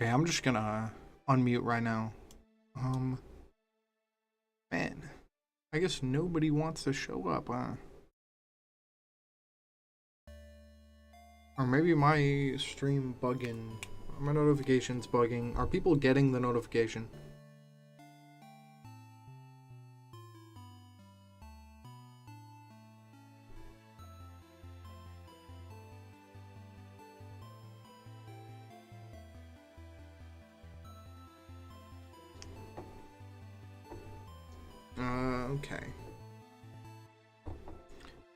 Okay, I'm just gonna unmute right now. Man, I guess nobody wants to show up, huh? Or maybe my stream bugging, my notifications bugging. Are people getting the notification? Okay.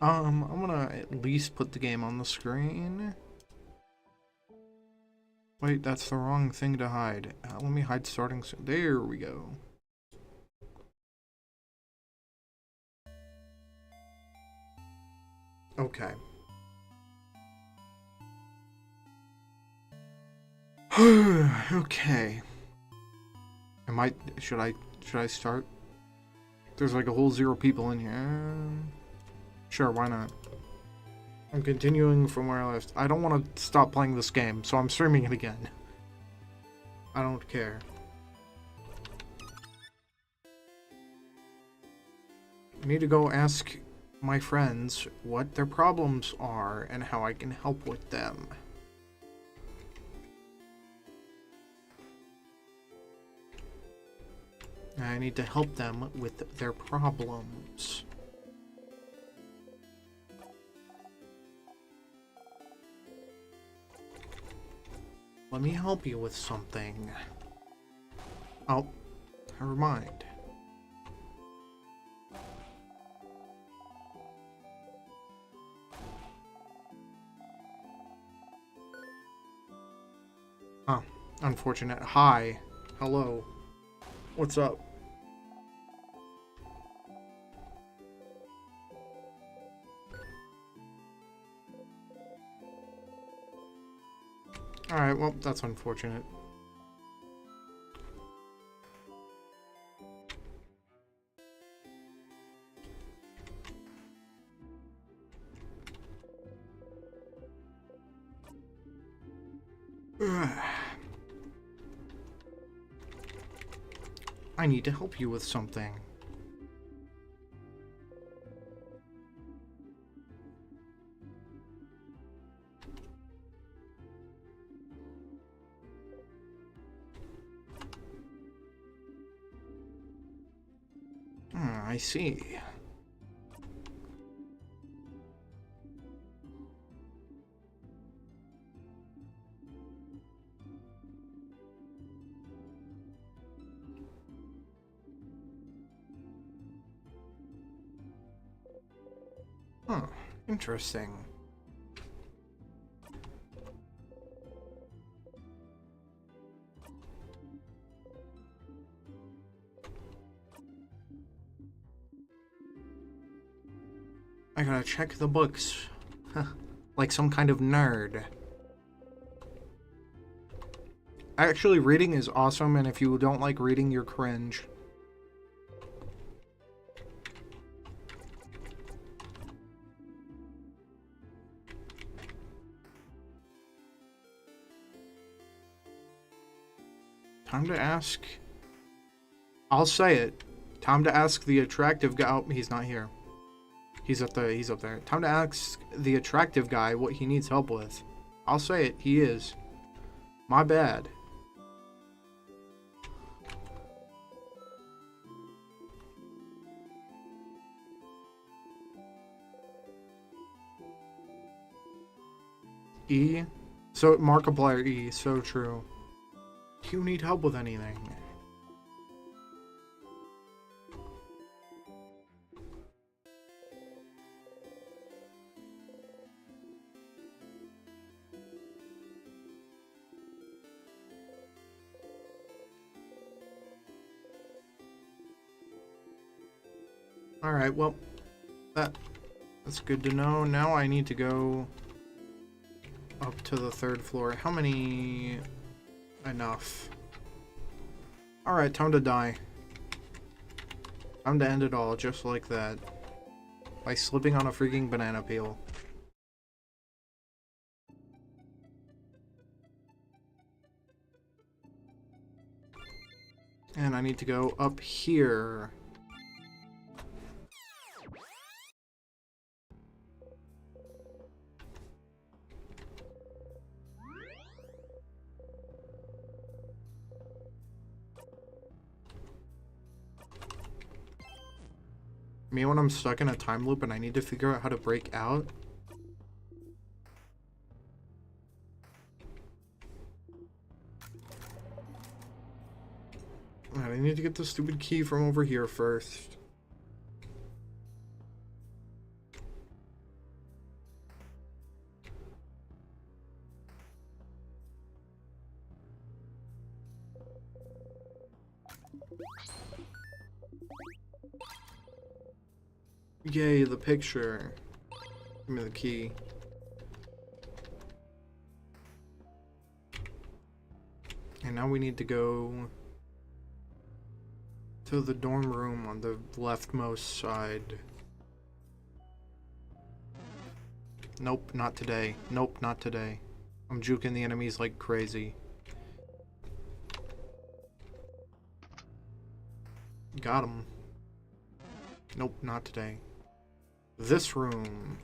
I'm gonna at least put the game on the screen. Wait, that's the wrong thing to hide. Let me hide starting soon. There we go. Okay. Okay. Should I start? There's like a whole 0 people in here. Sure, why not? I'm continuing from where I left. I don't want to stop playing this game, so I'm streaming it again. I don't care. I need to go ask my friends what their problems are and how I can help with them. I need to help them with their problems. Let me help you with something. Oh, never mind. Oh, unfortunate. Hi. Hello. What's up? Alright, well, that's unfortunate. I need to help you with something. I see. Huh, interesting. I gotta check the books. Like some kind of nerd. Actually, reading is awesome, and if you don't like reading, you're cringe. Time to ask. I'll say it. Time to ask the attractive guy. Oh, he's not here. He's up there. Time to ask the attractive guy what he needs help with. I'll say it. He is. My bad. E? So, Markiplier E. So true. You need help with anything. Alright, well, that's good to know. Now I need to go up to the 3rd floor. How many? Enough. Alright, time to die. Time to end it all, just like that. By slipping on a freaking banana peel. And I need to go up here. Me when I'm stuck in a time loop and I need to figure out how to break out. Alright, I need to get the stupid key from over here first. Yay, the picture. Give me the key. And now we need to go to the dorm room on the leftmost side. Nope, not today. Nope, not today. I'm juking the enemies like crazy. Got him. Nope, not today. This room.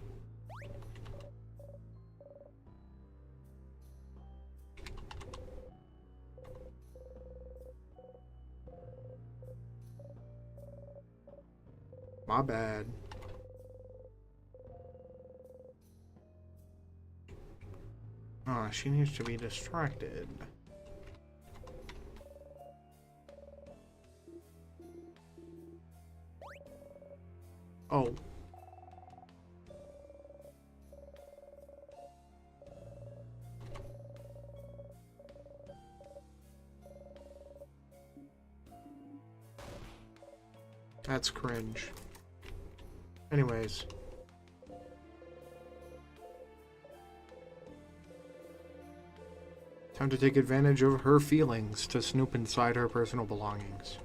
My bad. Ah, she needs to be distracted. Oh. That's cringe. Anyways. Time to take advantage of her feelings to snoop inside her personal belongings.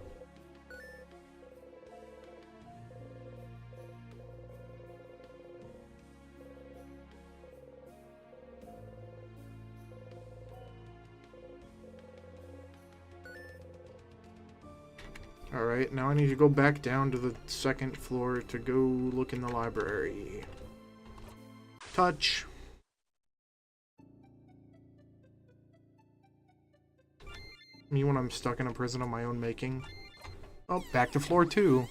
Alright, now I need to go back down to the second floor to go look in the library. Touch. Me when I'm stuck in a prison of my own making. Oh, back to floor 2.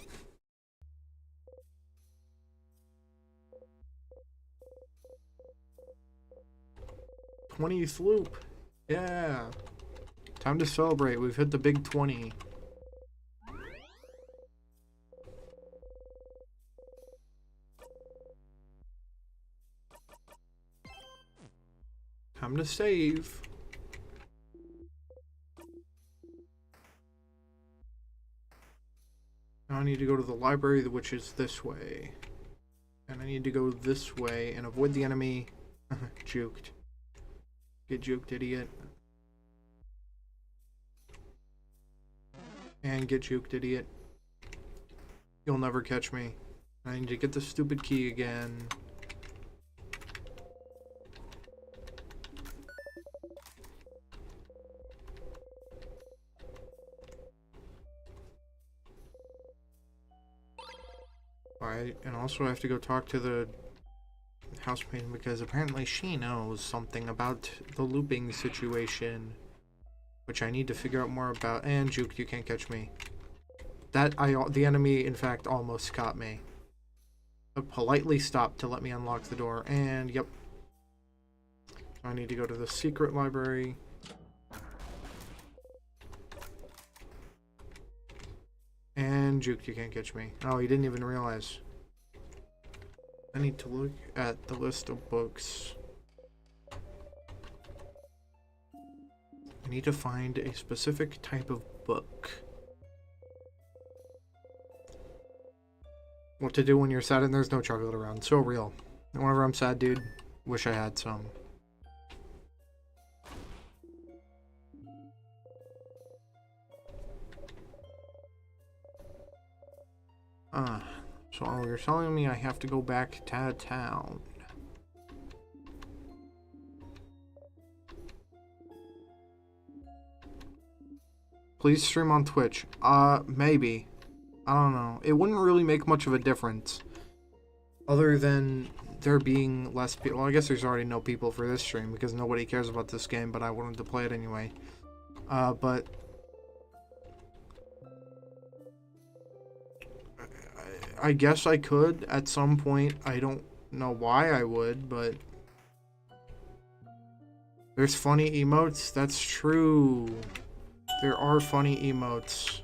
'20th loop. Yeah. Time to celebrate. We've hit the big 20. Time to save. Now I need to go to the library, which is this way. And I need to go this way and avoid the enemy. Juked. Get juked, idiot. And get juked, idiot. You'll never catch me. I need to get the stupid key again. Alright, and also I have to go talk to the housemaid because apparently she knows something about the looping situation, which I need to figure out more about. And Juke, you can't catch me. The enemy, in fact, almost caught me. But politely stopped to let me unlock the door, and yep. I need to go to the secret library. And Juke, you can't catch me. Oh, he didn't even realize. I need to look at the list of books. I need to find a specific type of book. What to do when you're sad and there's no chocolate around. So real. Whenever I'm sad, dude, wish I had some. So you're telling me I have to go back to town. Please stream on Twitch. Maybe. I don't know. It wouldn't really make much of a difference. Other than there being less people. Well, I guess there's already no people for this stream because nobody cares about this game, but I wanted to play it anyway. But I guess I could at some point. I don't know why I would, but there's funny emotes. That's true. There are funny emotes.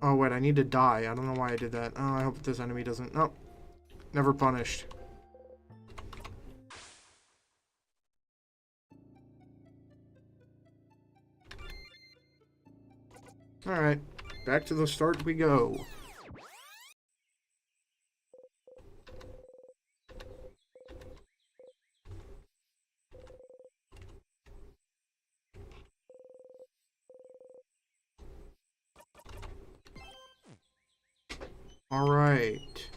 Oh wait, I need to die. I don't know why I did that. Oh, I hope this enemy doesn't. Nope. Never punished. Alright. Back to the start we go. Alright.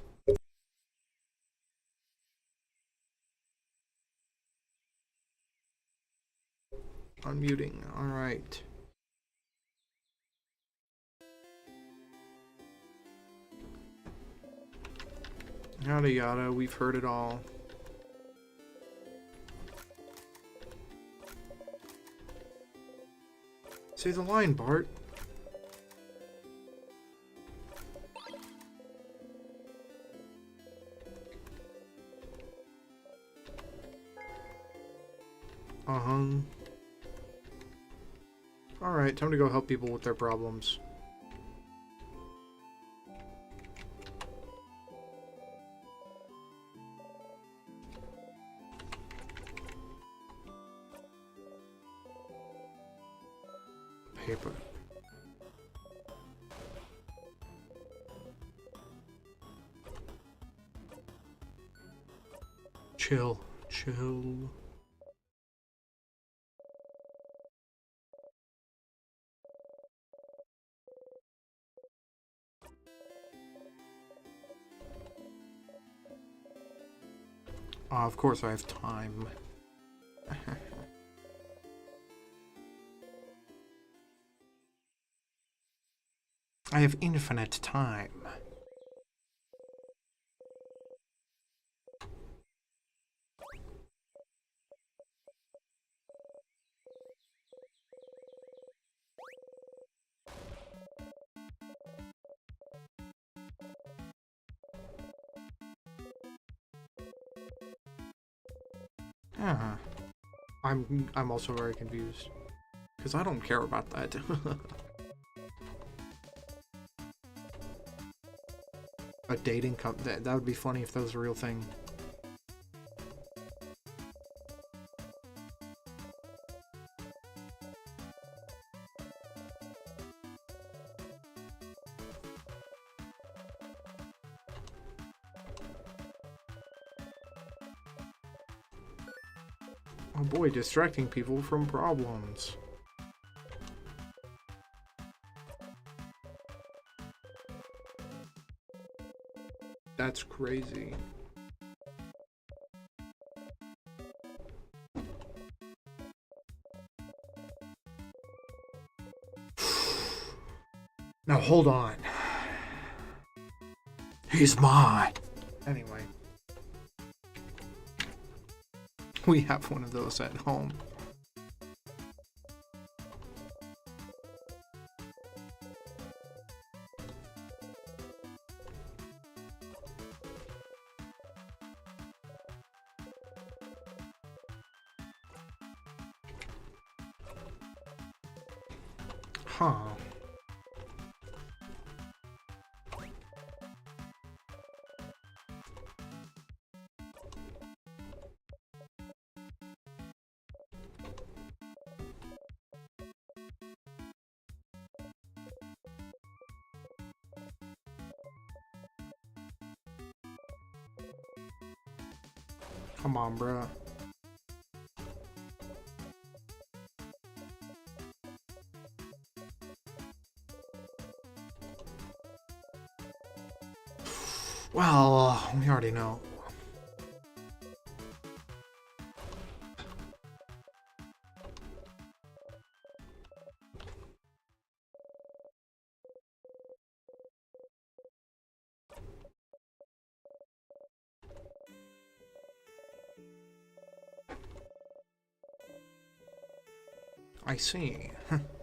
Unmuting. Alright. Yada yada, we've heard it all. Say the line, Bart. Alright, time to go help people with their problems. Paper. Chill. Chill. Of course I have time. I have infinite time. Uh-huh. I'm also very confused. Because I don't care about that. A dating that would be funny if that was a real thing. Oh boy, distracting people from problems. That's crazy. Now hold on. He's mine. Anyway. We have one of those at home. Huh. Come on, bruh. Well, we already know. I see.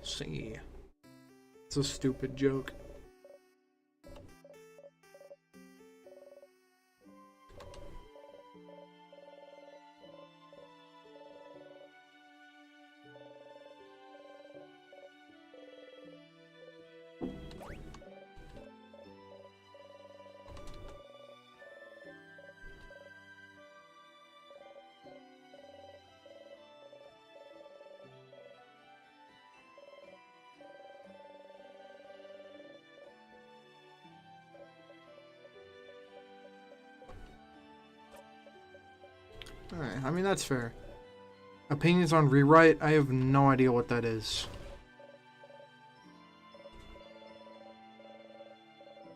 See. It's a stupid joke. Alright, I mean, that's fair. Opinions on rewrite? I have no idea what that is.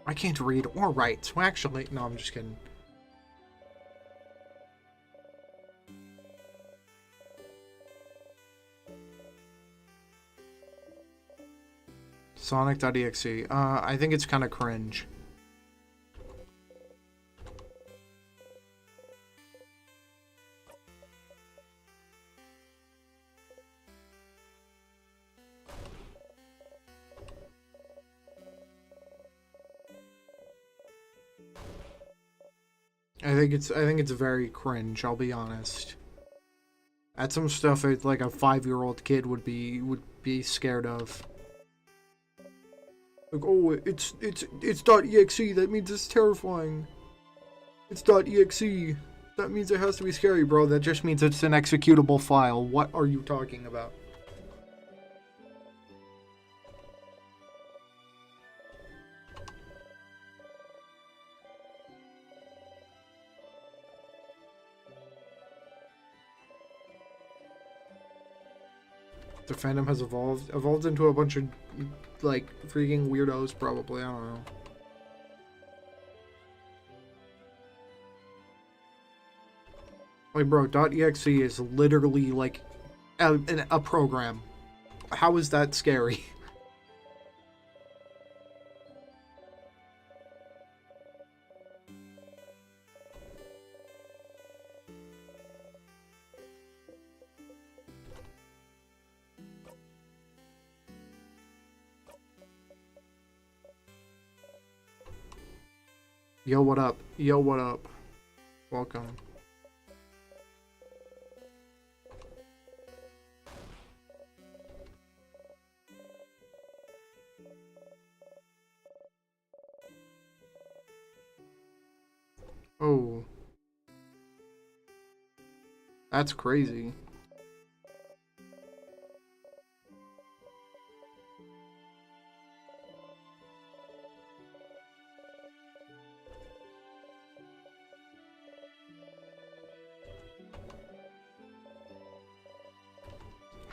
I can't read or write, so actually... No, I'm just kidding. Sonic.exe. I think it's kind of cringe. I think it's very cringe, I'll be honest. That's some stuff that like a 5-year-old kid would be scared of. Like, oh, it's .exe, that means it's terrifying. It's .exe. That means it has to be scary, bro. That just means it's an executable file. What are you talking about? The fandom has evolved into a bunch of, like, freaking weirdos, probably. I don't know. Like, bro, .exe is literally, like, a program. How is that scary? Yo, what up? Yo, what up? Welcome. Oh. That's crazy.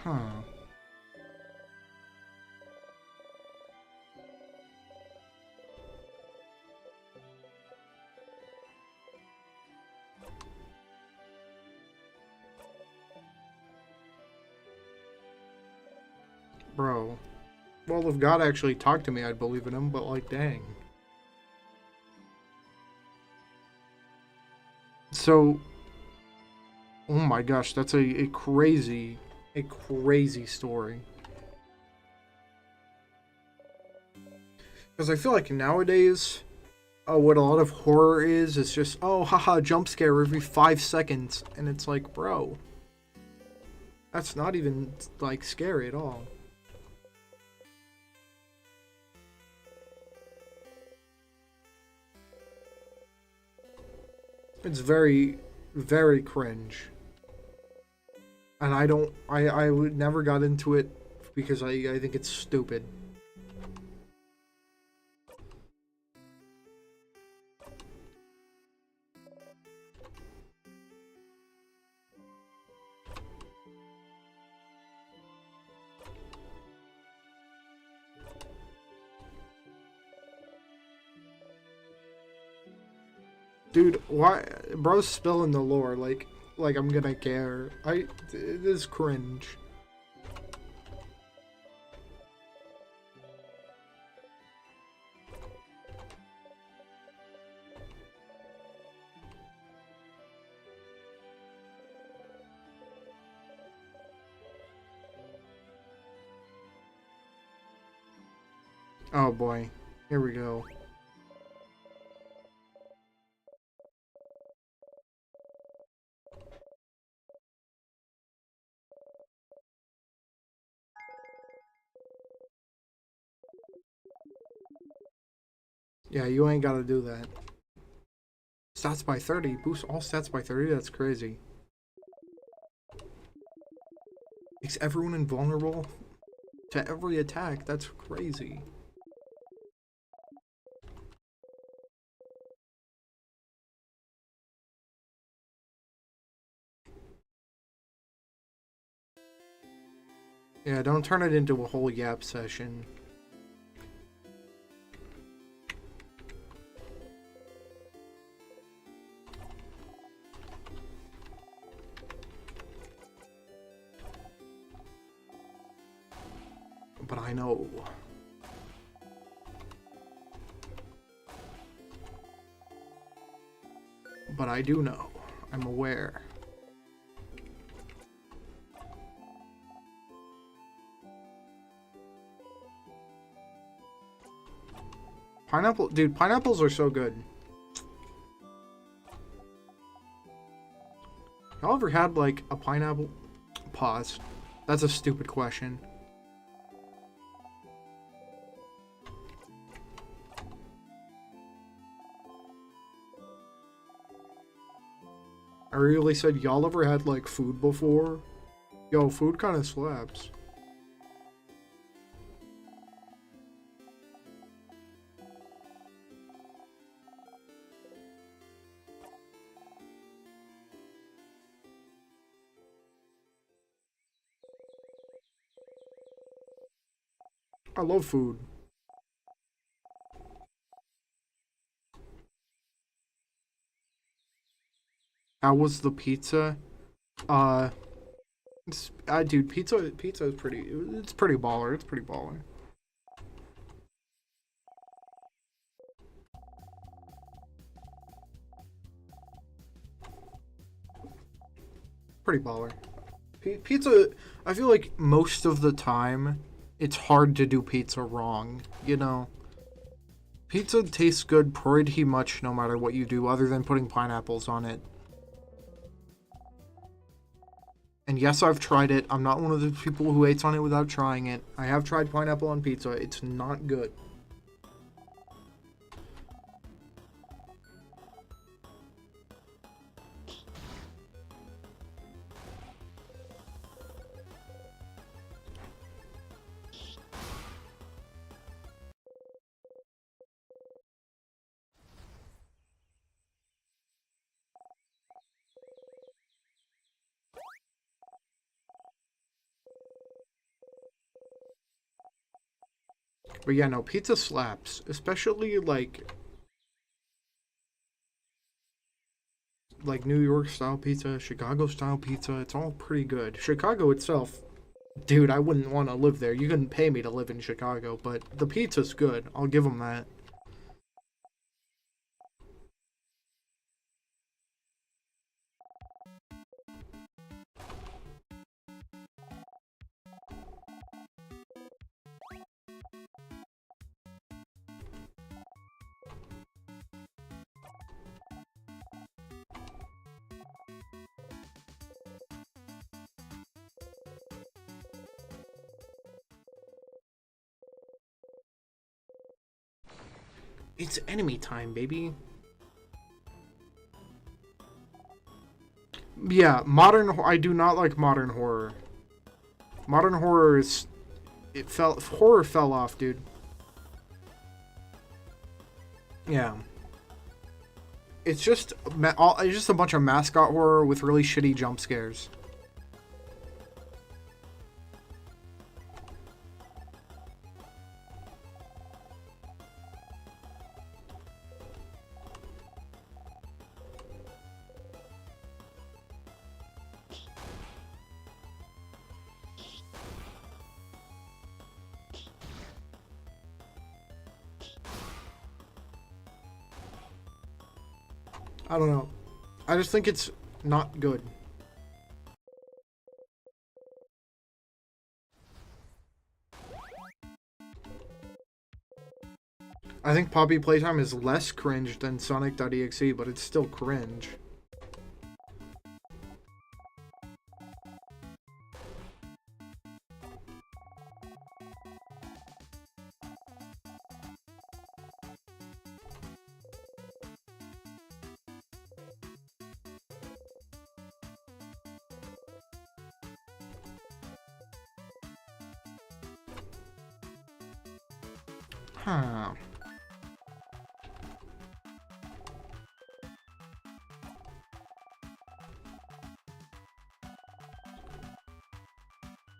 Huh. Bro. Well, if God actually talked to me, I'd believe in him, but like, dang. So, oh my gosh, that's a crazy story. Because I feel like nowadays, what a lot of horror is just, oh, haha, jump scare every 5 seconds. And it's like, bro, that's not even, like, scary at all. It's very, very cringe. And I would never got into it because I think it's stupid. Dude, why, bro's spilling the lore, like I'm gonna care. This is cringe. Oh boy. Here we go. Yeah, you ain't gotta do that. Stats by 30. Boost all stats by 30? That's crazy. Makes everyone invulnerable to every attack. That's crazy. Yeah, don't turn it into a whole yap session. But I know. But I do know. I'm aware. Pineapple, dude, pineapples are so good. Y'all ever had, like, a pineapple? Pause. That's a stupid question. I really said, y'all ever had, like, food before? Yo, food kind of slaps. I love food. How was the pizza? Dude, pizza is pretty. It's pretty baller. It's pretty baller. Pretty baller. Pizza. I feel like most of the time, it's hard to do pizza wrong. You know, pizza tastes good pretty much no matter what you do, other than putting pineapples on it. And yes, I've tried it. I'm not one of the people who hates on it without trying it. I have tried pineapple on pizza. It's not good. But yeah, no, pizza slaps. Especially like New York style pizza, Chicago style pizza. It's all pretty good. Chicago itself, dude, I wouldn't want to live there. You couldn't pay me to live in Chicago, but the pizza's good. I'll give them that. It's enemy time, baby. Yeah, I do not like modern horror. Modern horror is. Horror fell off, dude. Yeah. It's just it's just a bunch of mascot horror with really shitty jump scares. I don't know. I just think it's not good. I think Poppy Playtime is less cringe than Sonic.exe, but it's still cringe. Huh.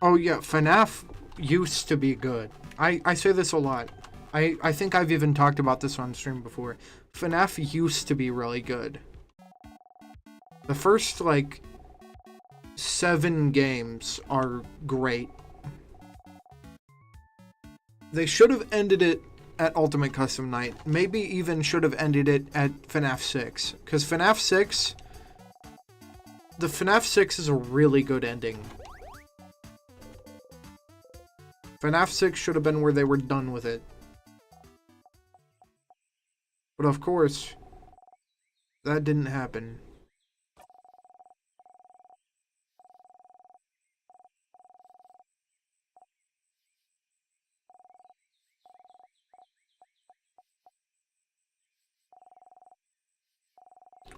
Oh yeah, FNAF used to be good. I say this a lot. I think I've even talked about this on stream before. FNAF used to be really good. The first, like, 7 games are great. They should have ended it at Ultimate Custom Night. Maybe even should have ended it at FNAF 6. Because FNAF 6... The FNAF 6 is a really good ending. FNAF 6 should have been where they were done with it. But of course, that didn't happen.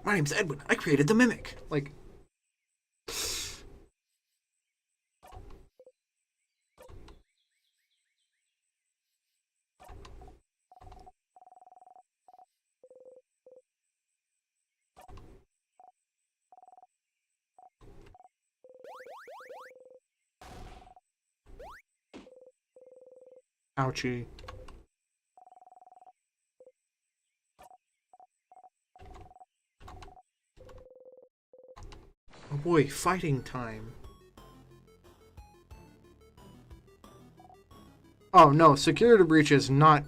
My name's Edwin. I created the Mimic. Like... Ouchie. Oh boy, fighting time. Oh no, Security Breach is not...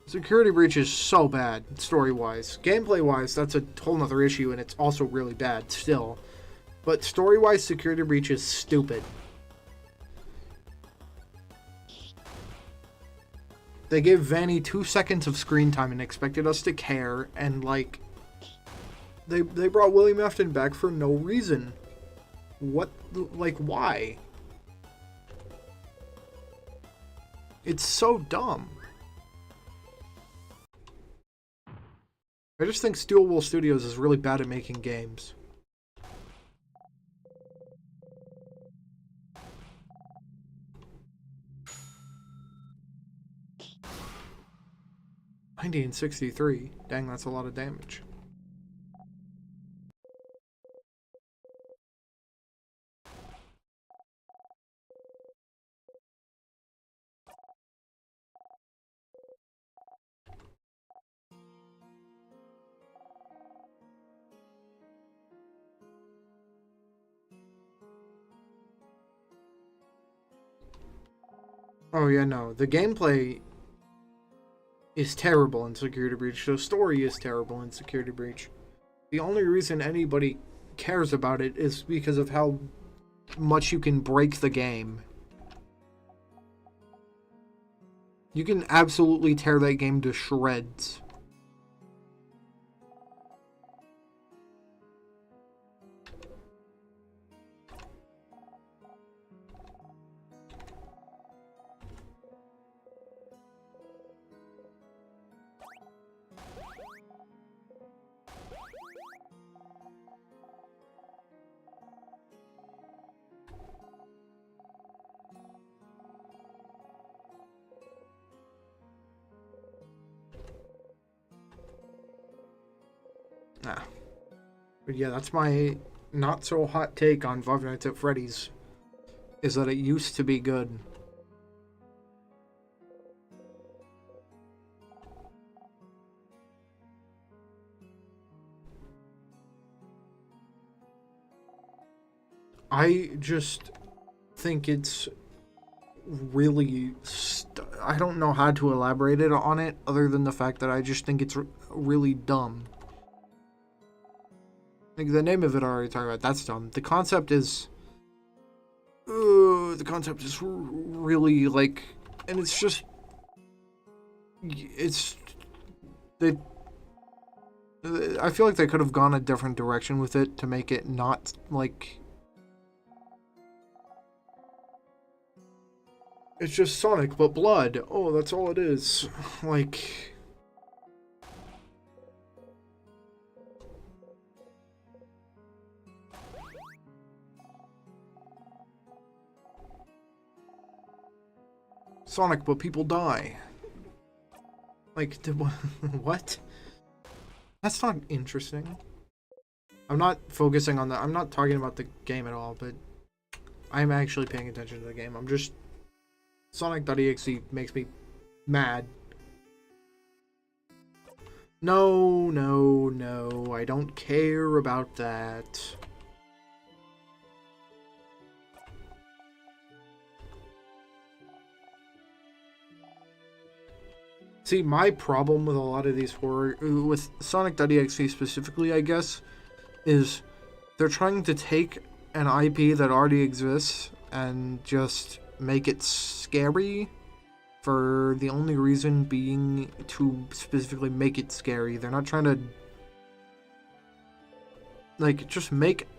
Security Breach is so bad, story-wise. Gameplay-wise, that's a whole nother issue, and it's also really bad, still. But story-wise, Security Breach is stupid. They gave Vanny 2 seconds of screen time and expected us to care, and, like... They brought William Afton back for no reason. What? Like, why? It's so dumb. I just think Steel Wool Studios is really bad at making games. $1963. Dang, that's a lot of damage. Oh yeah, no. The gameplay is terrible in Security Breach. The story is terrible in Security Breach. The only reason anybody cares about it is because of how much you can break the game. You can absolutely tear that game to shreds. But yeah, that's my not so hot take on Five Nights at Freddy's, is that it used to be good. I just think it's really... I don't know how to elaborate it on it, other than the fact that I just think it's really dumb. Like, the name of it I already talked about, that's dumb. The concept is... the concept is really, like... And it's just... it's they. I feel like they could have gone a different direction with it to make it not like. It's just Sonic, but blood. Oh, that's all it is. Like. Sonic, but people die. Like, what? That's not interesting. I'm not focusing on that. I'm not talking about the game at all, but I'm actually paying attention to the game. I'm just... Sonic.exe makes me mad. No, no, no. I don't care about that. See, my problem with a lot of these horror... With Sonic.exe specifically, I guess, is they're trying to take an IP that already exists and just make it scary for the only reason being to specifically make it scary. They're not trying to... Like, just make...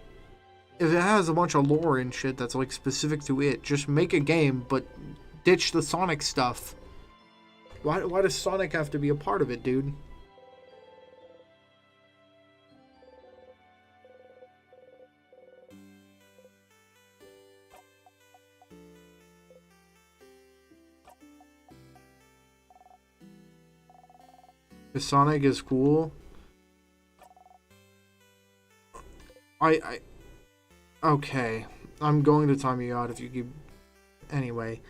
If it has a bunch of lore and shit that's, like, specific to it, just make a game, but ditch the Sonic stuff. Why does Sonic have to be a part of it, dude? If Sonic is cool. Okay. I'm going to time you out if you keep... Anyway.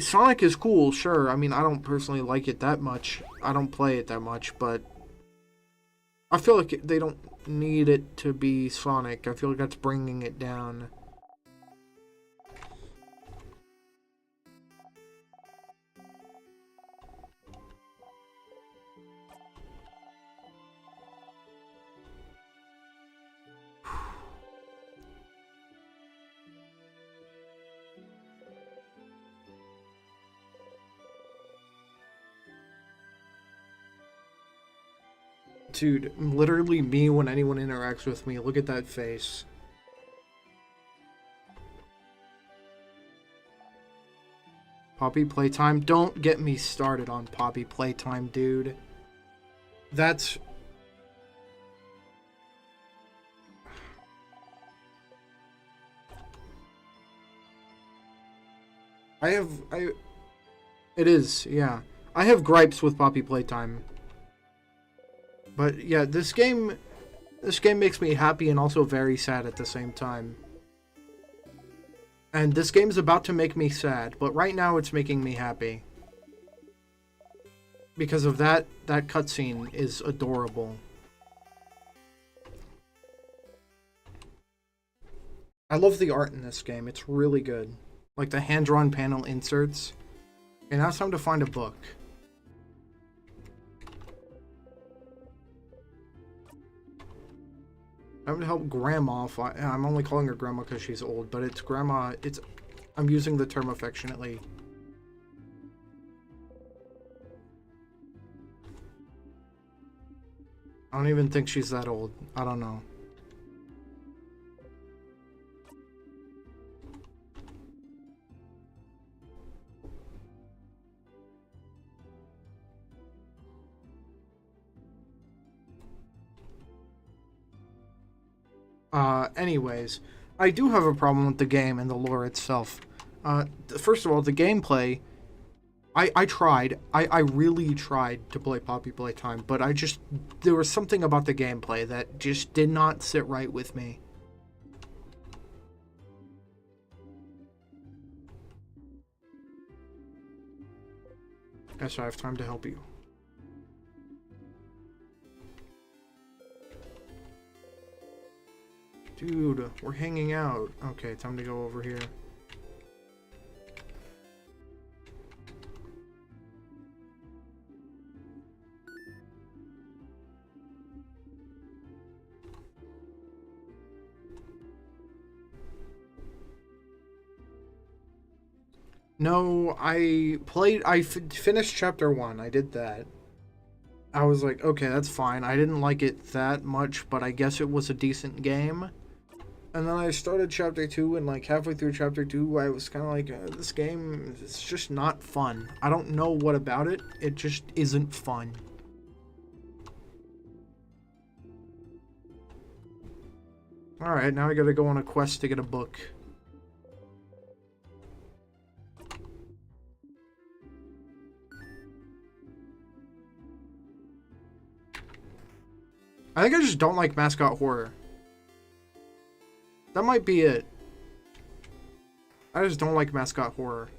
Sonic is cool, sure. I mean, I don't personally like it that much. I don't play it that much, but... I feel like they don't need it to be Sonic. I feel like that's bringing it down. Dude, literally me when anyone interacts with me. Look at that face. Poppy Playtime? Don't get me started on Poppy Playtime, dude. That's... It is, yeah. I have gripes with Poppy Playtime. But yeah, this game makes me happy and also very sad at the same time. And this game's about to make me sad, but right now it's making me happy. Because of that cutscene is adorable. I love the art in this game. It's really good. Like the hand-drawn panel inserts. Okay, now it's time to find a book. I would help Grandma. I'm only calling her Grandma because she's old, but it's Grandma. I'm using the term affectionately. I don't even think she's that old. I don't know. Anyways, I do have a problem with the game and the lore itself. First of all, the gameplay, I tried. I really tried to play Poppy Playtime, but there was something about the gameplay that just did not sit right with me. Yes, I have time to help you. Dude, we're hanging out. Okay, time to go over here. No, I finished chapter 1. I did that. I was like, okay, that's fine. I didn't like it that much, but I guess it was a decent game. And then I started chapter 2, and like halfway through chapter 2, I was kind of like, this game is just not fun. I don't know what about it. It just isn't fun. Alright, now I gotta go on a quest to get a book. I think I just don't like mascot horror. That might be it. I just don't like mascot horror.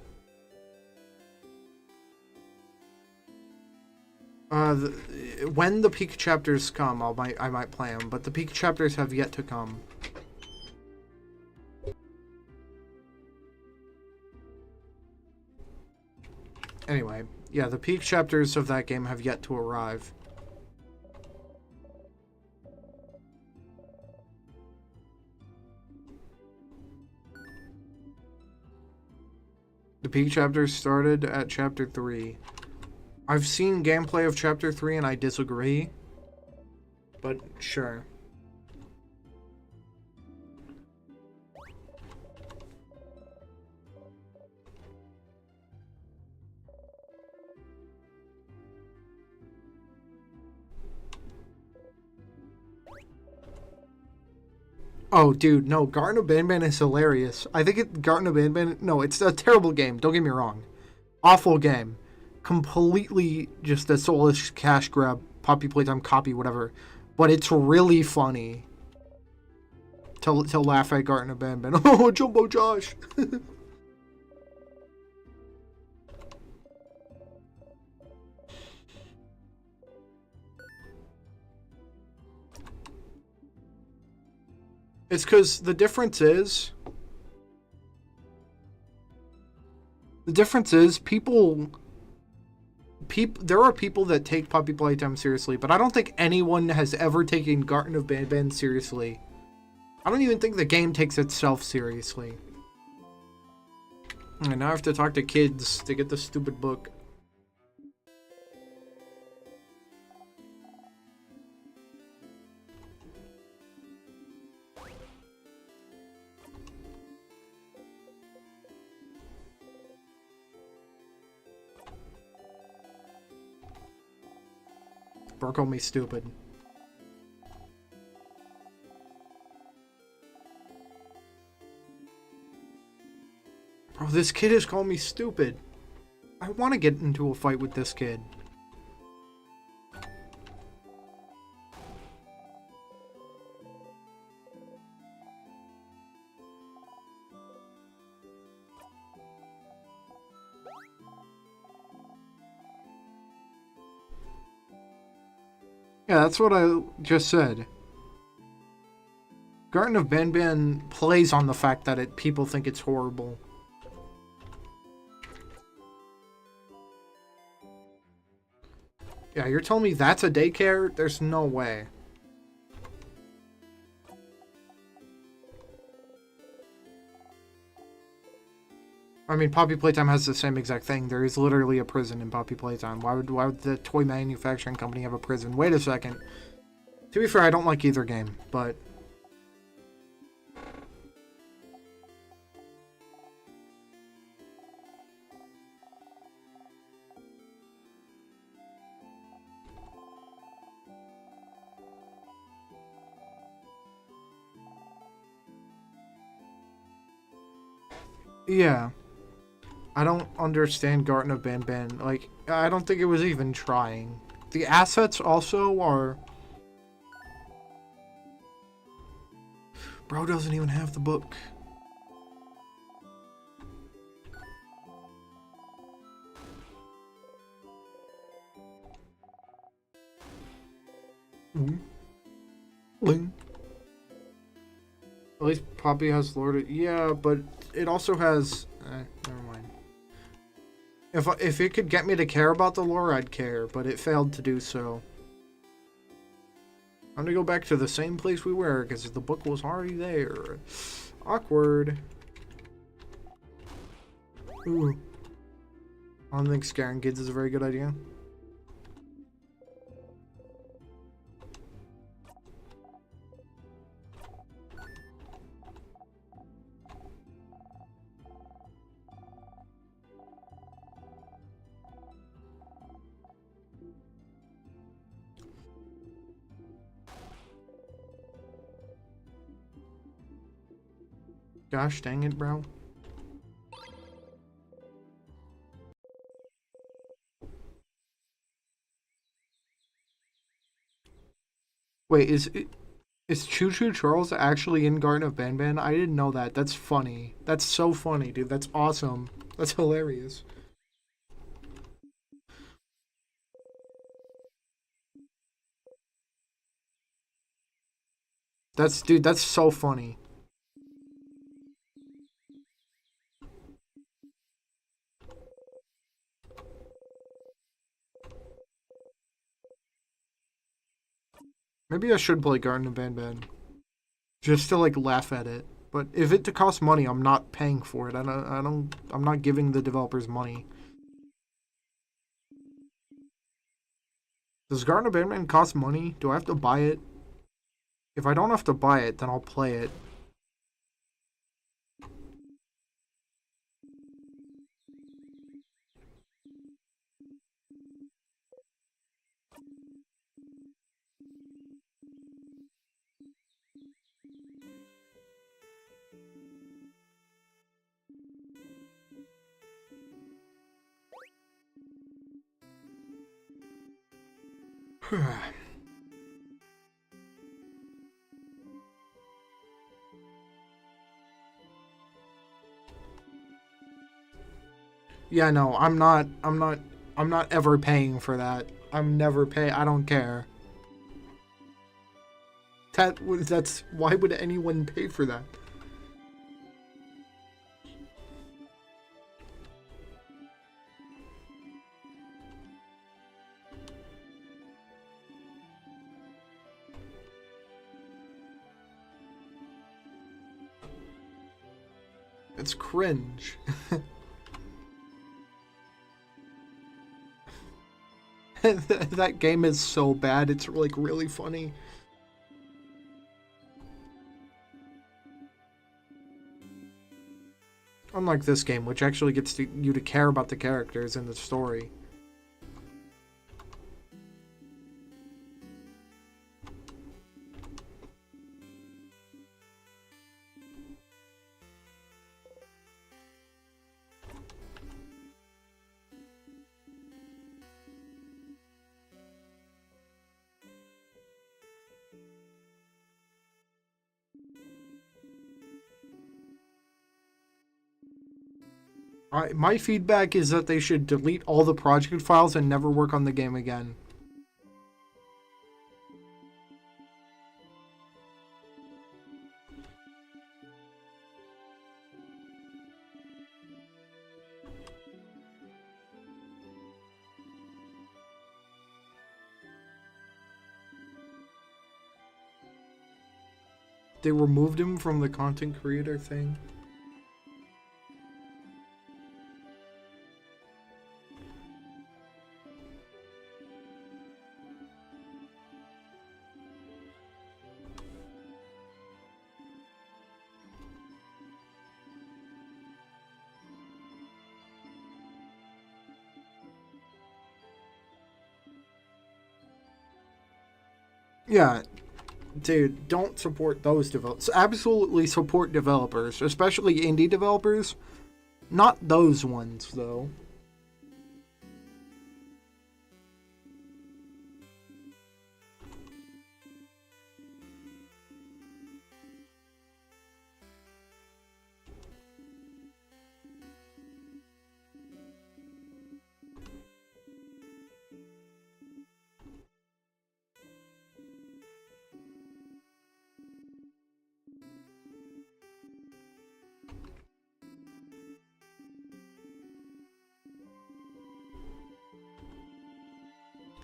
When the peak chapters come, I might play them, but the peak chapters have yet to come. Anyway, yeah, the peak chapters of that game have yet to arrive. The peak chapters started at chapter 3. I've seen gameplay of chapter 3 and I disagree. But sure. Oh, dude, no, Garten of Banban is hilarious. I think Garten of Banban... No, it's a terrible game, don't get me wrong. Awful game. Completely just a soulless cash grab, Poppy Playtime copy, whatever. But it's really funny to laugh at Garten of Banban. Oh, Jumbo Josh! It's because the difference is people there are people that take Poppy Playtime seriously, but I don't think anyone has ever taken Garten of Banban seriously. I don't even think the game takes itself seriously. And now I have to talk to kids to get the stupid book. Bro called me stupid. Bro, this kid is calling me stupid. I want to get into a fight with this kid. Yeah, that's what I just said. Garten of Banban plays on the fact that people think it's horrible. Yeah, you're telling me that's a daycare? There's no way. I mean, Poppy Playtime has the same exact thing. There is literally a prison in Poppy Playtime. Why would the toy manufacturing company have a prison? Wait a second. To be fair, I don't like either game, but... yeah. I don't understand Garten of Banban. Like, I don't think it was even trying. The assets also are... Bro doesn't even have the book. At least Poppy has Lord... Yeah, but it also has... never mind. If it could get me to care about the lore, I'd care, but it failed to do so. I'm gonna go back to the same place we were, because the book was already there. Awkward. Ooh. I don't think scaring kids is a very good idea. Gosh dang it, bro. Wait, is Choo Choo Charles actually in Garden of Banban? I didn't know that. That's funny. That's so funny, dude. That's awesome. That's hilarious. Dude, that's so funny. Maybe I should play Garden of Banban. Just to like laugh at it. But if it costs money, I'm not paying for it. I'm not giving the developers money. Does Garden of Banban cost money? Do I have to buy it? If I don't have to buy it, then I'll play it. Yeah, no, I'm not ever paying for that. I'm never pay. I don't care. That's why would anyone pay for that? It's cringe. That game is so bad. It's like really funny. Unlike this game, which actually gets you to care about the characters and the story. My feedback is that they should delete all the project files and never work on the game again. They removed him from the content creator thing. Yeah, dude, don't support those developers. Absolutely support developers, especially indie developers. Not those ones, though.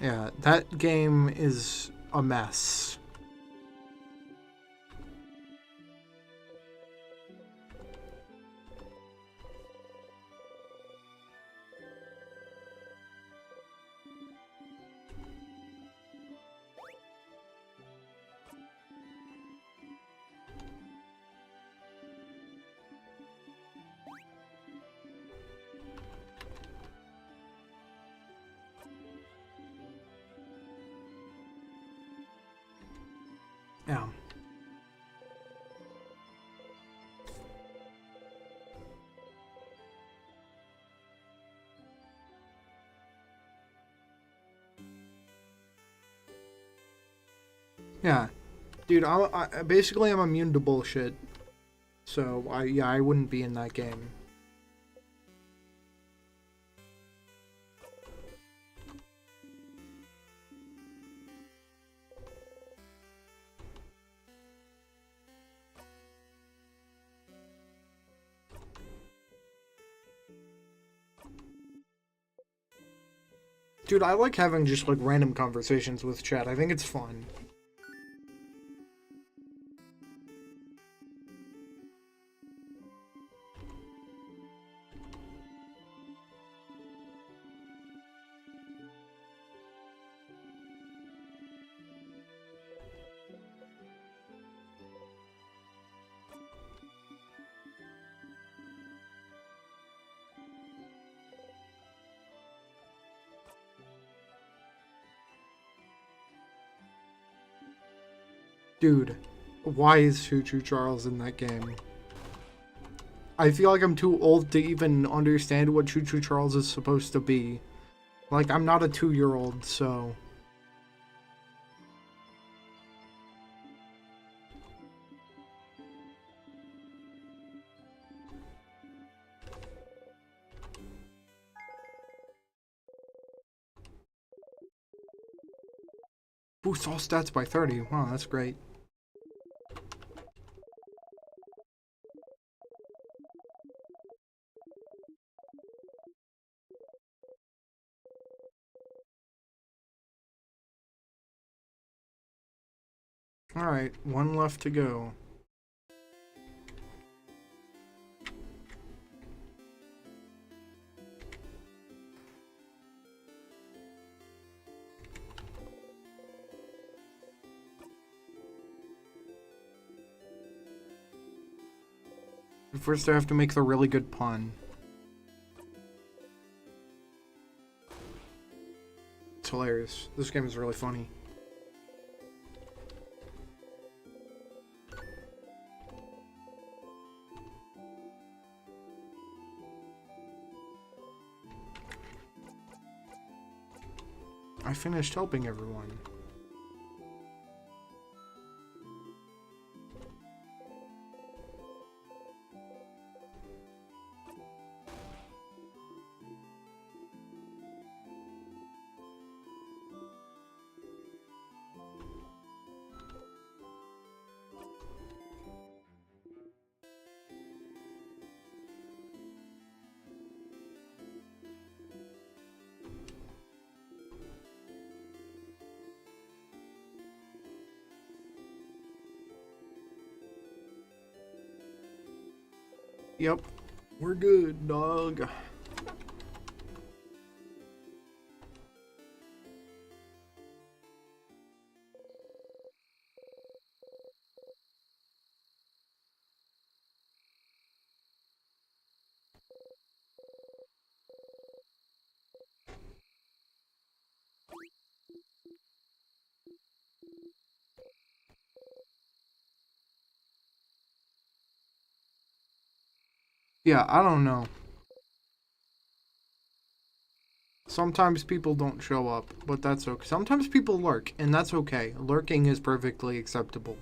Yeah, that game is a mess. Yeah. Yeah. Dude, basically I'm immune to bullshit. So, I wouldn't be in that game. Dude, I like having just like random conversations with chat. I think it's fun. Dude, why is Choo Choo Charles in that game? I feel like I'm too old to even understand what Choo Choo Charles is supposed to be. Like, I'm not a 2-year-old, so... Boost all stats by 30. Wow, that's great. Alright, one left to go. First I have to make the really good pun. It's hilarious. This game is really funny. I finished helping everyone. Yep. We're good, dog. Yeah, I don't know. Sometimes people don't show up, but that's okay. Sometimes people lurk, and that's okay. Lurking is perfectly acceptable.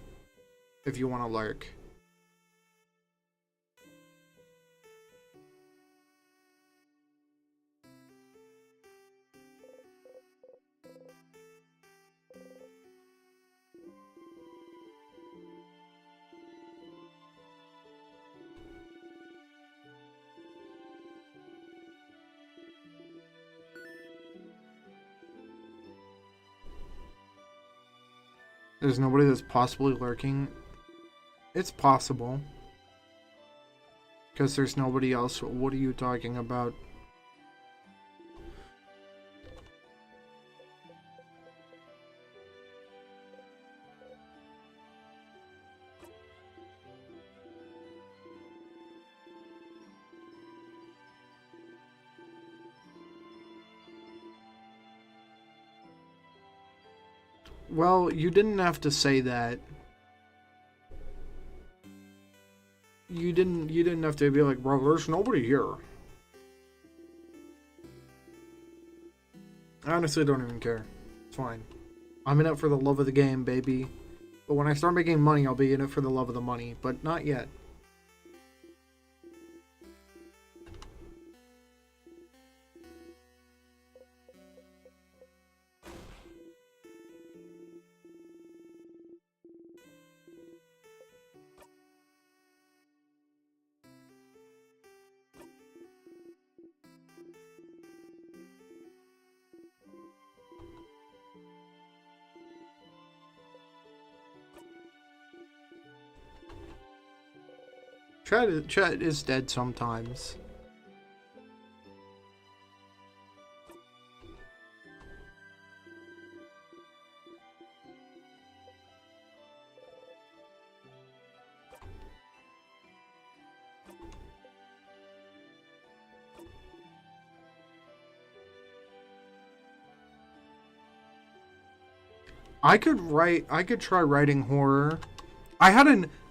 If you want to lurk. There's nobody that's possibly lurking. It's possible. Because there's nobody else. What are you talking about? Well, you didn't have to say that. you didn't have to be like, bro, there's nobody here. I honestly don't even care. It's fine. I'm in it for the love of the game, baby. But when I start making money, I'll be in it for the love of the money. But not yet. Chat is dead sometimes. I could try writing horror.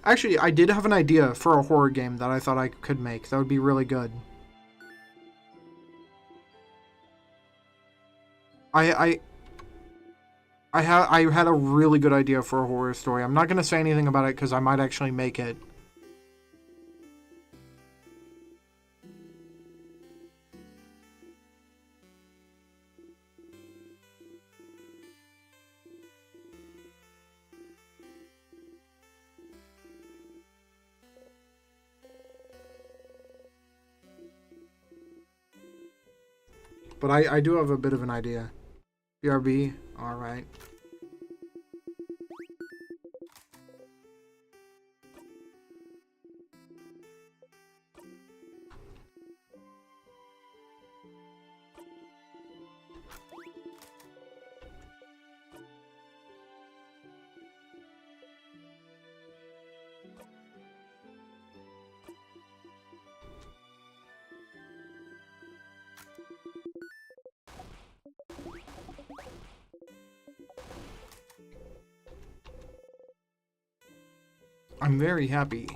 Actually, I did have an idea for a horror game that I thought I could make. That would be really good. I had a really good idea for a horror story. I'm not gonna say anything about it because I might actually make it. But I do have a bit of an idea. BRB, alright. I'm very happy.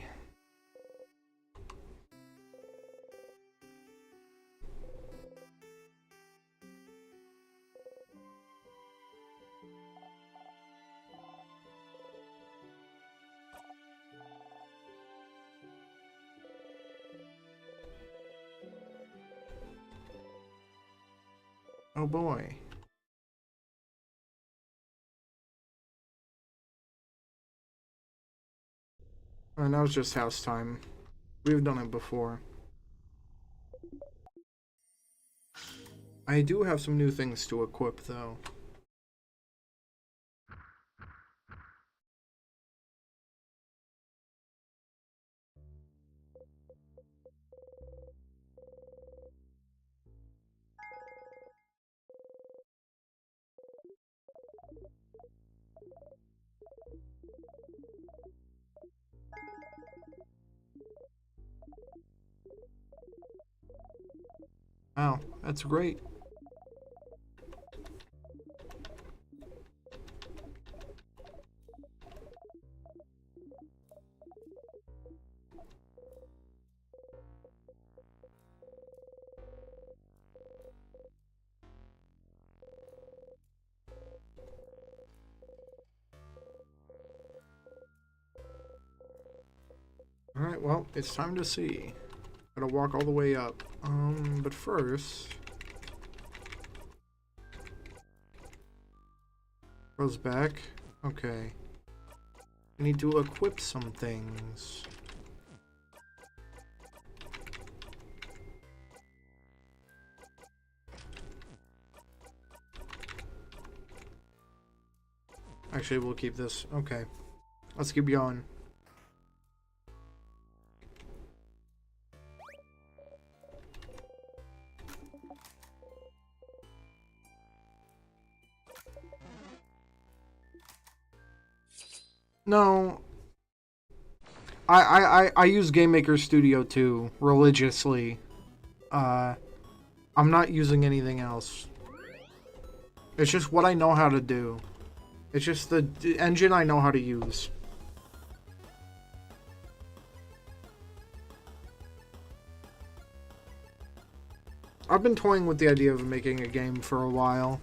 Oh boy. And that was just house time. We've done it before. I do have some new things to equip, though. Wow, that's great. Alright, well, it's time to see. Gotta walk all the way up. But first... Goes back. Okay. I need to equip some things. Actually, we'll keep this. Okay. Let's keep going. No. I use Game Maker Studio 2 religiously. I'm not using anything else. It's just what I know how to do. It's just the engine I know how to use. I've been toying with the idea of making a game for a while.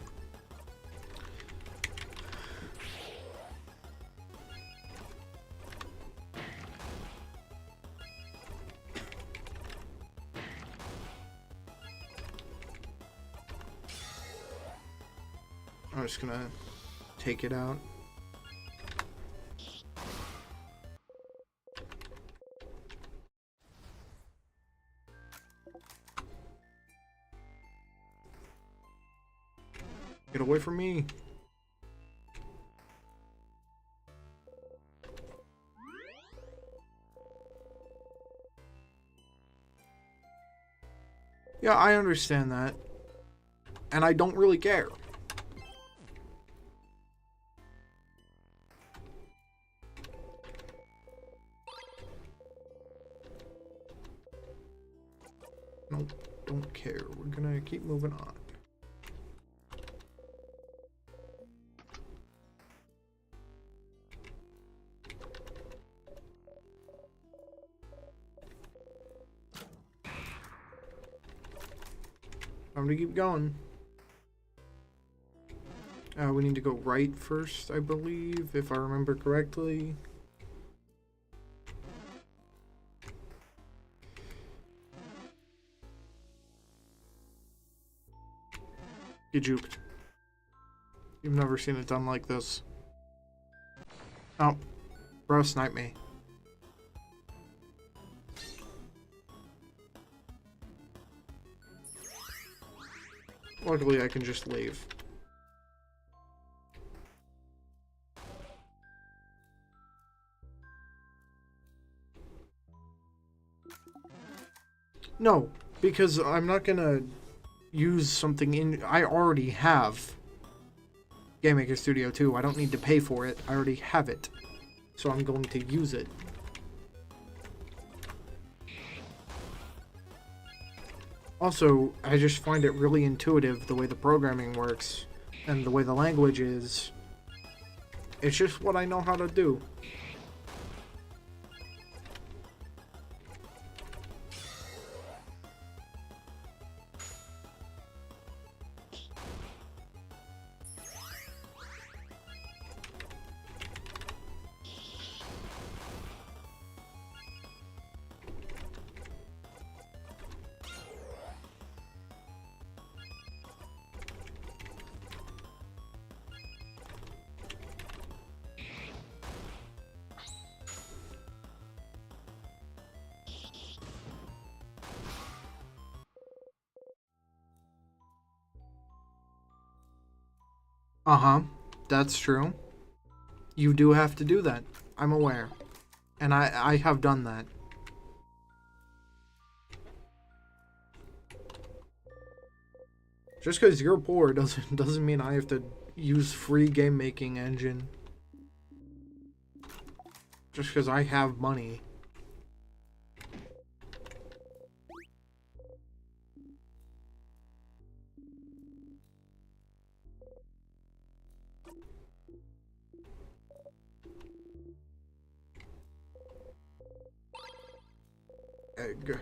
I'm just gonna take it out. Get away from me. Yeah, I understand that. And I don't really care. Nope, don't care. We're gonna keep moving on. Time to keep going. We need to go right first, I believe, if I remember correctly. Get juked. You've never seen it done like this. Oh, bro, snipe me. Luckily, I can just leave. No, because I'm not gonna use something in... I already have Game Maker Studio 2. I don't need to pay for it. I already have it. So I'm going to use it. Also, I just find it really intuitive the way the programming works and the way the language is. It's just what I know how to do. Uh-huh, that's true. You do have to do that. I'm aware. And I have done that. Just because you're poor doesn't mean I have to use free game making engine. Just because I have money. Egg.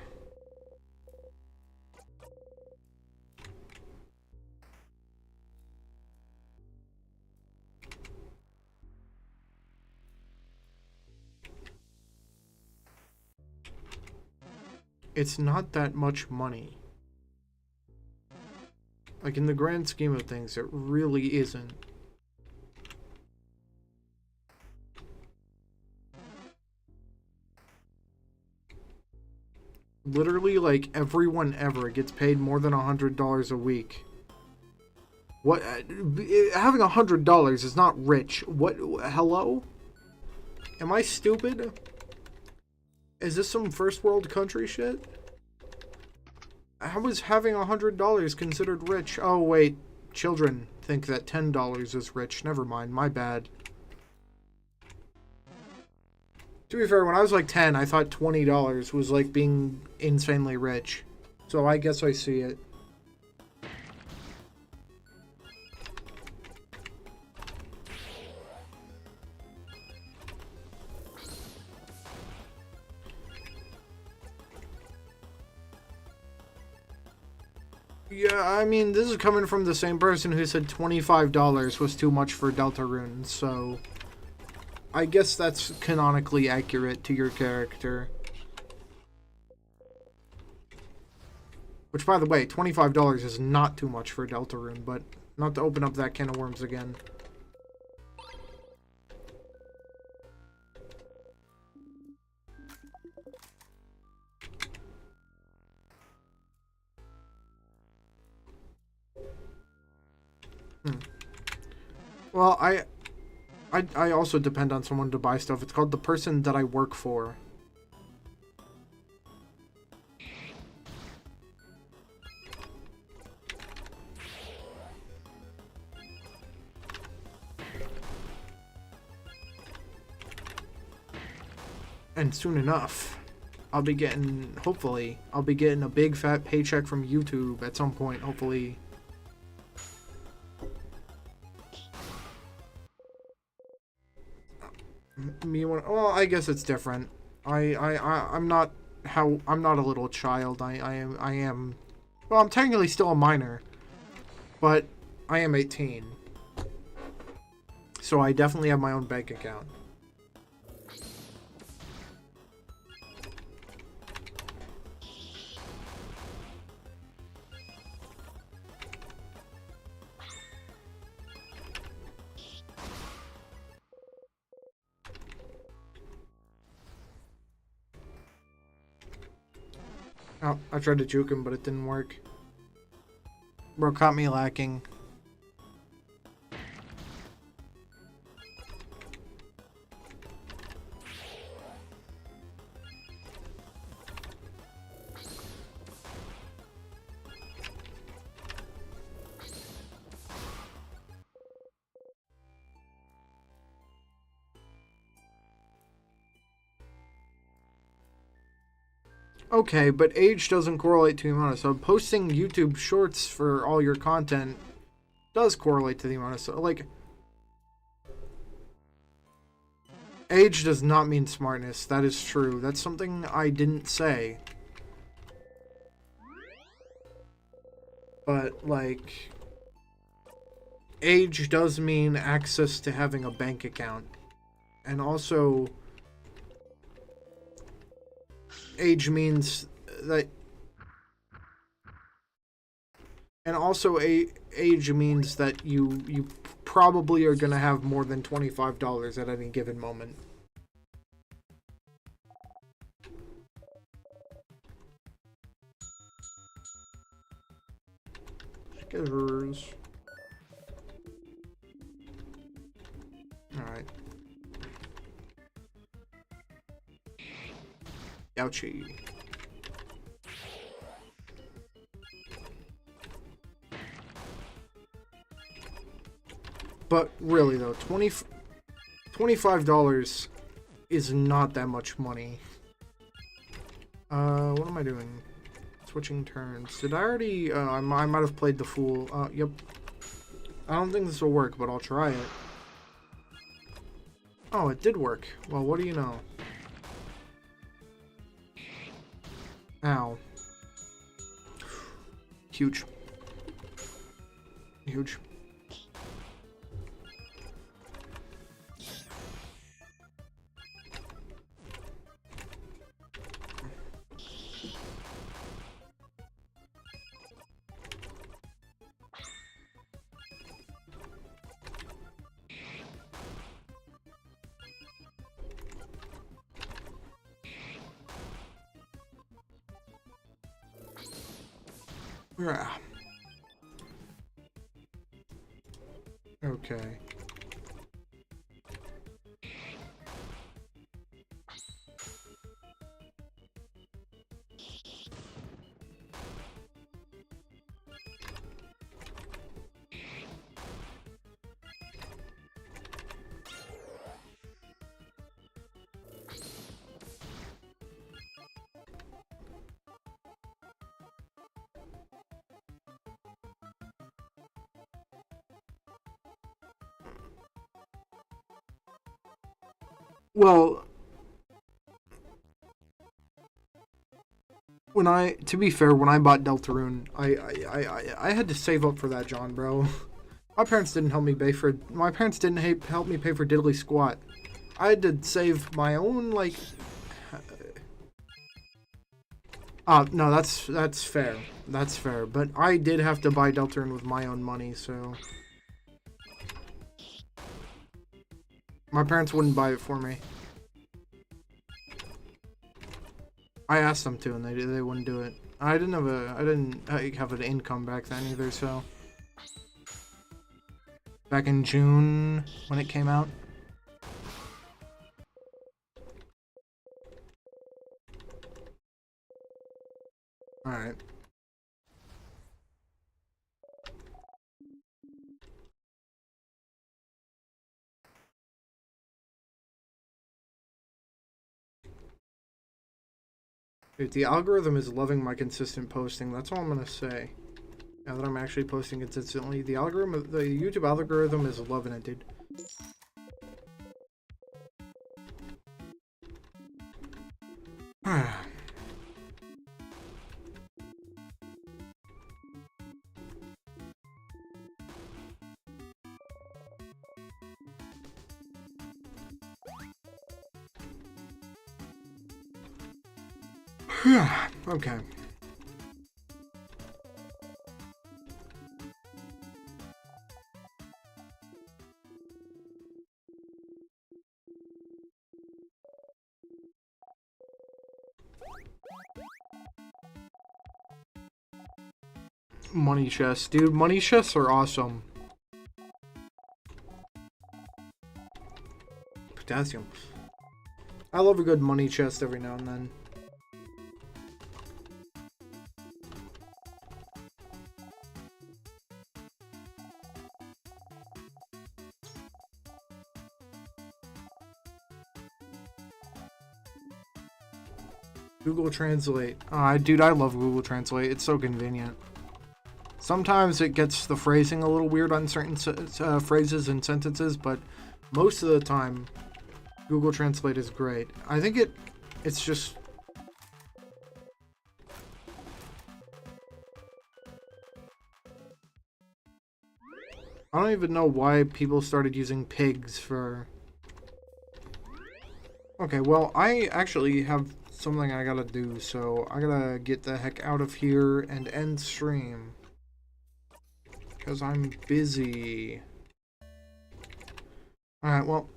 It's not that much money. Like, in the grand scheme of things, it really isn't. Literally, like, everyone ever gets paid more than $100 a week. What? Having $100 is not rich. What? Hello? Am I stupid? Is this some first world country shit? How is having $100 considered rich? Oh, wait. Children think that $10 is rich. Never mind. My bad. To be fair, when I was like 10, I thought $20 was like being insanely rich. So I guess I see it. Yeah, I mean, this is coming from the same person who said $25 was too much for Deltarune, so I guess that's canonically accurate to your character. Which, by the way, $25 is not too much for Deltarune, but not to open up that can of worms again. Well, I also depend on someone to buy stuff. It's called the person that I work for. And soon enough, I'll be getting, hopefully, I'll be getting a big fat paycheck from YouTube at some point, hopefully. Well, I guess it's different. I'm not I'm not a little child. I am, well, I'm technically still a minor, but I am 18. So I definitely have my own bank account. Oh, I tried to juke him, but it didn't work. Bro caught me lacking. Okay, but age doesn't correlate to the amount of sub. Posting YouTube shorts for all your content does correlate to the amount of sub. Like, age does not mean smartness. That is true. That's something I didn't say. But, like, age does mean access to having a bank account. And also, age means that, and also age means that you probably are going to have more than $25 at any given moment. Skitters. Alright. Ouchie. But really though, $25 is not that much money. What am I doing? Switching turns. Did I already, I might have played the fool. Yep. I don't think this will work, but I'll try it. Oh, it did work. Well, what do you know? Ow. Huge. Huge. Yeah. Okay. Well, To be fair, when I bought Deltarune, I had to save up for that, John, bro. My parents didn't help me pay for help me pay for diddly squat. I had to save my own, like. No, that's fair. That's fair. But I did have to buy Deltarune with my own money, so. My parents wouldn't buy it for me. I asked them to, and they wouldn't do it. I didn't have an income back then either, so. Back in June when it came out. All right. Dude, the algorithm is loving my consistent posting. That's all I'm gonna say. Now that I'm actually posting consistently, the YouTube algorithm is loving it, dude. Okay. Money chests, dude. Money chests are awesome. Potassium. I love a good money chest every now and then. Google Translate. Dude, I love Google Translate. It's so convenient. Sometimes it gets the phrasing a little weird on certain phrases and sentences, but most of the time, Google Translate is great. I think it's just... I don't even know why people started using pigs for... Okay, well, I actually have something I gotta do, so I gotta get the heck out of here and end stream. Because I'm busy. Alright, well.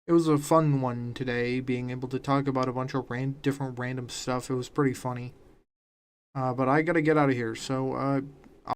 It was a fun one today, being able to talk about a bunch of different random stuff. It was pretty funny. But I gotta get out of here, so,